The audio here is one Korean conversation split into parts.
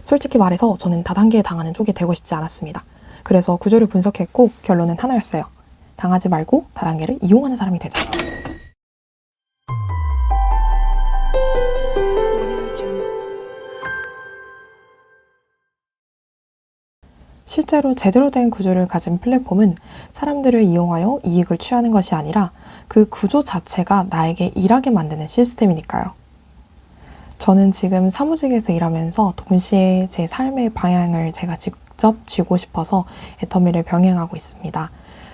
솔직히 말해서 저는 다단계에 당하는 쪽이 되고 싶지 않았습니다. 그래서 구조를 분석했고 결론은 하나였어요. 당하지 말고 다단계를 이용하는 사람이 되자. 실제로 제대로 된 구조를 가진 플랫폼은 사람들을 이용하여 이익을 취하는 것이 아니라 그 구조 자체가 나에게 일하게 만드는 시스템이니까요. 저는 지금 사무직에서 일하면서 동시에 제 삶의 방향을 제가 직접 쥐고 싶어서 애터미를 병행하고 있습니다.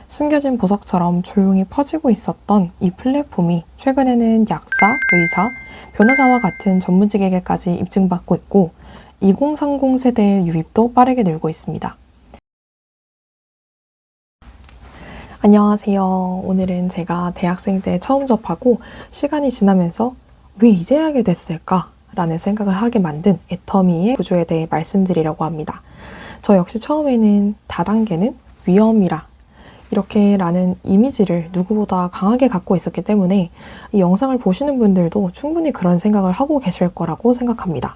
숨겨진 보석처럼 조용히 퍼지고 있었던 이 플랫폼이 최근에는 약사, 의사, 변호사와 같은 전문직에게까지 입증받고 있고 2030 세대의 유입도 빠르게 늘고 있습니다. 안녕하세요. 오늘은 제가 대학생 때 처음 접하고 시간이 지나면서 왜 이제 하게 됐을까? 라는 생각을 하게 만든 애터미의 구조에 대해 말씀드리려고 합니다. 저 역시 처음에는 다단계는 위험이라 이렇게 라는 이미지를 누구보다 강하게 갖고 있었기 때문에 이 영상을 보시는 분들도 충분히 그런 생각을 하고 계실 거라고 생각합니다.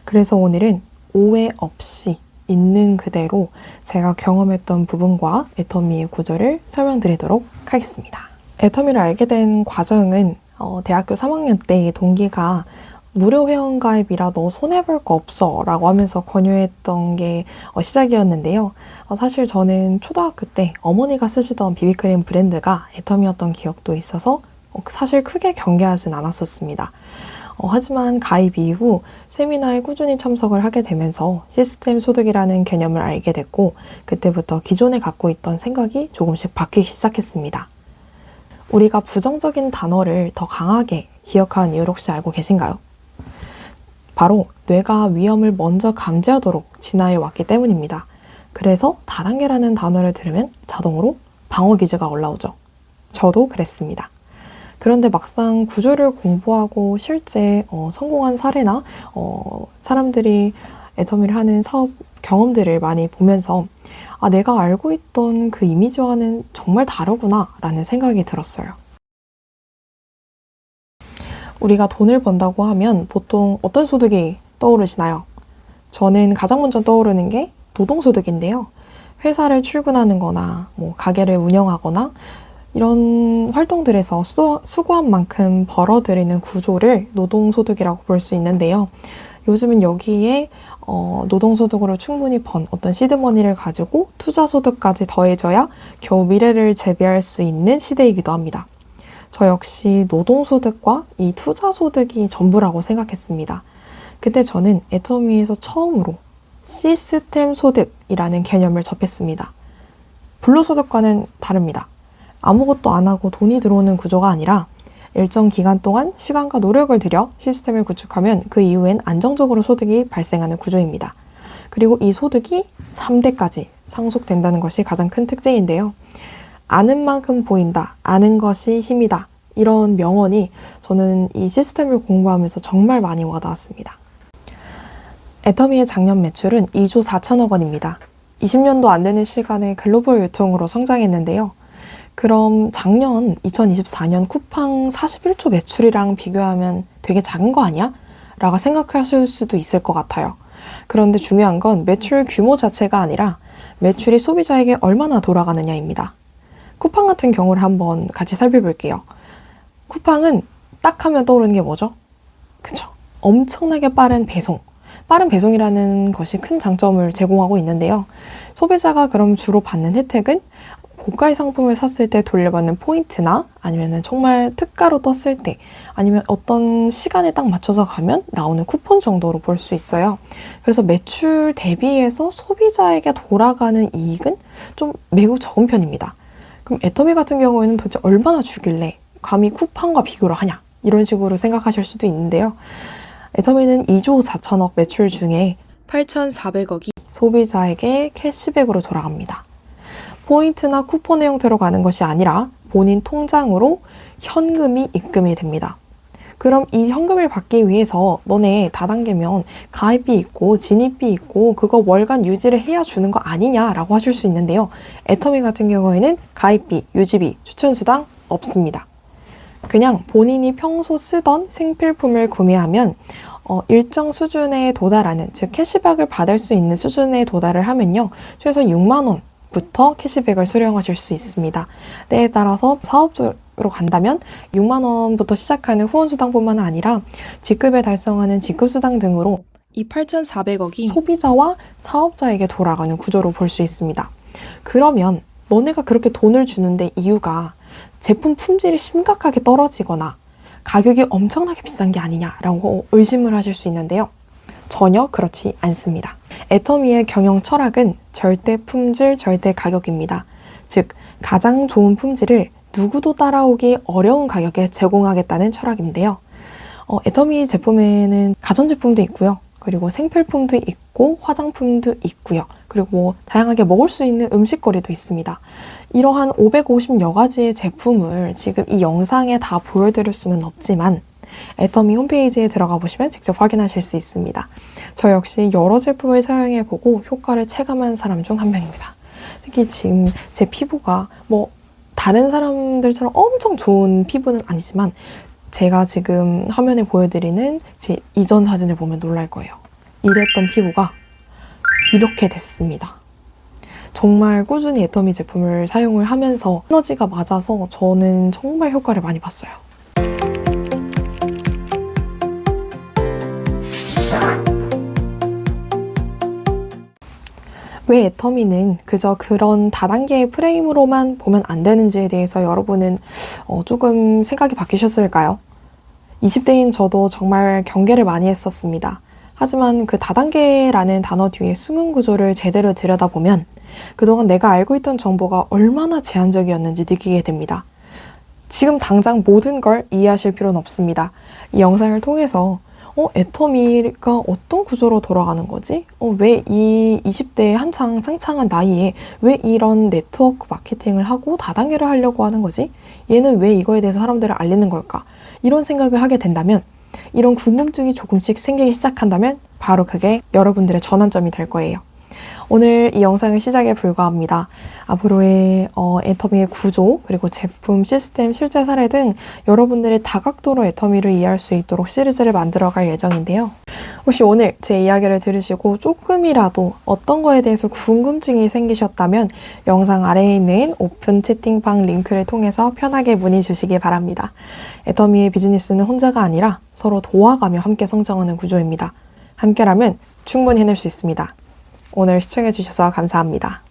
그래서 오늘은 오해 없이 있는 그대로 제가 경험했던 부분과 애터미의 구조를 설명드리도록 하겠습니다. 애터미를 알게 된 과정은 대학교 3학년 때 동기가 무료 회원가입이라 너 손해볼 거 없어 라고 하면서 권유했던 게 시작이었는데요. 사실 저는 초등학교 때 어머니가 쓰시던 비비크림 브랜드가 애터미였던 기억도 있어서 사실 크게 경계하진 않았었습니다. 하지만 가입 이후 세미나에 꾸준히 참석을 하게 되면서 시스템 소득이라는 개념을 알게 됐고 그때부터 기존에 갖고 있던 생각이 조금씩 바뀌기 시작했습니다. 우리가 부정적인 단어를 더 강하게 기억하는 이유를 혹시 알고 계신가요? 바로 뇌가 위험을 먼저 감지하도록 진화해 왔기 때문입니다. 그래서 다단계라는 단어를 들으면 자동으로 방어 기제가 올라오죠. 저도 그랬습니다. 그런데 막상 구조를 공부하고 실제 성공한 사례나 사람들이 애터미를 하는 사업 경험들을 많이 보면서 내가 알고 있던 그 이미지와는 정말 다르구나 라는 생각이 들었어요. 우리가 돈을 번다고 하면 보통 어떤 소득이 떠오르시나요? 저는 가장 먼저 떠오르는 게 노동소득인데요. 회사를 출근하는 거나 가게를 운영하거나 이런 활동들에서 수고한 만큼 벌어들이는 구조를 노동소득이라고 볼 수 있는데요. 요즘은 여기에 노동소득으로 충분히 번 어떤 시드머니를 가지고 투자소득까지 더해져야 겨우 미래를 재배할 수 있는 시대이기도 합니다. 저 역시 노동소득과 이 투자소득이 전부라고 생각했습니다. 그때 저는 애터미에서 처음으로 시스템 소득이라는 개념을 접했습니다. 불로소득과는 다릅니다. 아무것도 안 하고 돈이 들어오는 구조가 아니라 일정 기간 동안 시간과 노력을 들여 시스템을 구축하면 그 이후엔 안정적으로 소득이 발생하는 구조입니다. 그리고 이 소득이 3대까지 상속된다는 것이 가장 큰 특징인데요. 아는 만큼 보인다, 아는 것이 힘이다. 이런 명언이 저는 이 시스템을 공부하면서 정말 많이 와닿았습니다. 애터미의 작년 매출은 2조 4천억 원입니다. 20년도 안 되는 시간에 글로벌 유통으로 성장했는데요. 그럼 작년 2024년 쿠팡 41조 매출이랑 비교하면 되게 작은 거 아니야? 라고 생각하실 수도 있을 것 같아요. 그런데 중요한 건 매출 규모 자체가 아니라 매출이 소비자에게 얼마나 돌아가느냐입니다. 쿠팡 같은 경우를 한번 같이 살펴볼게요. 쿠팡은 딱 하면 떠오르는 게 뭐죠? 그쵸? 엄청나게 빠른 배송. 빠른 배송이라는 것이 큰 장점을 제공하고 있는데요. 소비자가 그럼 주로 받는 혜택은 고가의 상품을 샀을 때 돌려받는 포인트나 아니면 정말 특가로 떴을 때 아니면 어떤 시간에 딱 맞춰서 가면 나오는 쿠폰 정도로 볼 수 있어요. 그래서 매출 대비해서 소비자에게 돌아가는 이익은 좀 매우 적은 편입니다. 그럼 애터미 같은 경우에는 도대체 얼마나 주길래 감히 쿠팡과 비교를 하냐 이런 식으로 생각하실 수도 있는데요. 애터미는 2조 4천억 매출 중에 8,400억이 소비자에게 캐시백으로 돌아갑니다. 포인트나 쿠폰의 형태로 가는 것이 아니라 본인 통장으로 현금이 입금이 됩니다. 그럼 이 현금을 받기 위해서 너네 다단계면 가입비 있고 진입비 있고 그거 월간 유지를 해야 주는 거 아니냐라고 하실 수 있는데요. 애터미 같은 경우에는 가입비, 유지비, 추천수당 없습니다. 그냥 본인이 평소 쓰던 생필품을 구매하면 일정 수준에 도달하는, 즉 캐시백을 받을 수 있는 수준에 도달을 하면요, 최소 6만 원부터 캐시백을 수령하실 수 있습니다. 때에 따라서 사업주로 간다면 6만 원부터 시작하는 후원수당뿐만 아니라 직급을 달성하는 직급수당 등으로 이 8,400억이 소비자와 사업자에게 돌아가는 구조로 볼 수 있습니다. 그러면 너네가 그렇게 돈을 주는데 이유가 제품 품질이 심각하게 떨어지거나 가격이 엄청나게 비싼 게 아니냐라고 의심을 하실 수 있는데요. 전혀 그렇지 않습니다. 애터미의 경영 철학은 절대 품질, 절대 가격입니다. 즉, 가장 좋은 품질을 누구도 따라오기 어려운 가격에 제공하겠다는 철학인데요. 애터미 제품에는 가전제품도 있고요. 그리고 생필품도 있고 화장품도 있고요. 그리고 뭐 다양하게 먹을 수 있는 음식거리도 있습니다. 이러한 550여 가지의 제품을 지금 이 영상에 다 보여드릴 수는 없지만 애터미 홈페이지에 들어가 보시면 직접 확인하실 수 있습니다. 저 역시 여러 제품을 사용해보고 효과를 체감한 사람 중 한 명입니다. 특히 지금 제 피부가 뭐 다른 사람들처럼 엄청 좋은 피부는 아니지만 제가 지금 화면에 보여드리는 제 이전 사진을 보면 놀랄 거예요. 이랬던 피부가 이렇게 됐습니다. 정말 꾸준히 애터미 제품을 사용을 하면서 시너지가 맞아서 저는 정말 효과를 많이 봤어요. 왜 애터미는 그저 그런 다단계의 프레임으로만 보면 안 되는지에 대해서 여러분은 조금 생각이 바뀌셨을까요? 20대인 저도 정말 경계를 많이 했었습니다. 하지만 그 다단계라는 단어 뒤에 숨은 구조를 제대로 들여다보면 그동안 내가 알고 있던 정보가 얼마나 제한적이었는지 느끼게 됩니다. 지금 당장 모든 걸 이해하실 필요는 없습니다. 이 영상을 통해서 애터미가 어떤 구조로 돌아가는 거지? 왜 이 20대에 한창 창창한 나이에 왜 이런 네트워크 마케팅을 하고 다단계를 하려고 하는 거지? 얘는 왜 이거에 대해서 사람들을 알리는 걸까? 이런 생각을 하게 된다면, 이런 궁금증이 조금씩 생기기 시작한다면 바로 그게 여러분들의 전환점이 될 거예요. 오늘 이 영상의 시작에 불과합니다. 앞으로의 애터미의 구조, 그리고 제품, 시스템, 실제 사례 등 여러분들의 다각도로 애터미를 이해할 수 있도록 시리즈를 만들어갈 예정인데요. 혹시 오늘 제 이야기를 들으시고 조금이라도 어떤 거에 대해서 궁금증이 생기셨다면 영상 아래에 있는 오픈 채팅방 링크를 통해서 편하게 문의 주시기 바랍니다. 애터미의 비즈니스는 혼자가 아니라 서로 도와가며 함께 성장하는 구조입니다. 함께라면 충분히 해낼 수 있습니다. 오늘 시청해주셔서 감사합니다.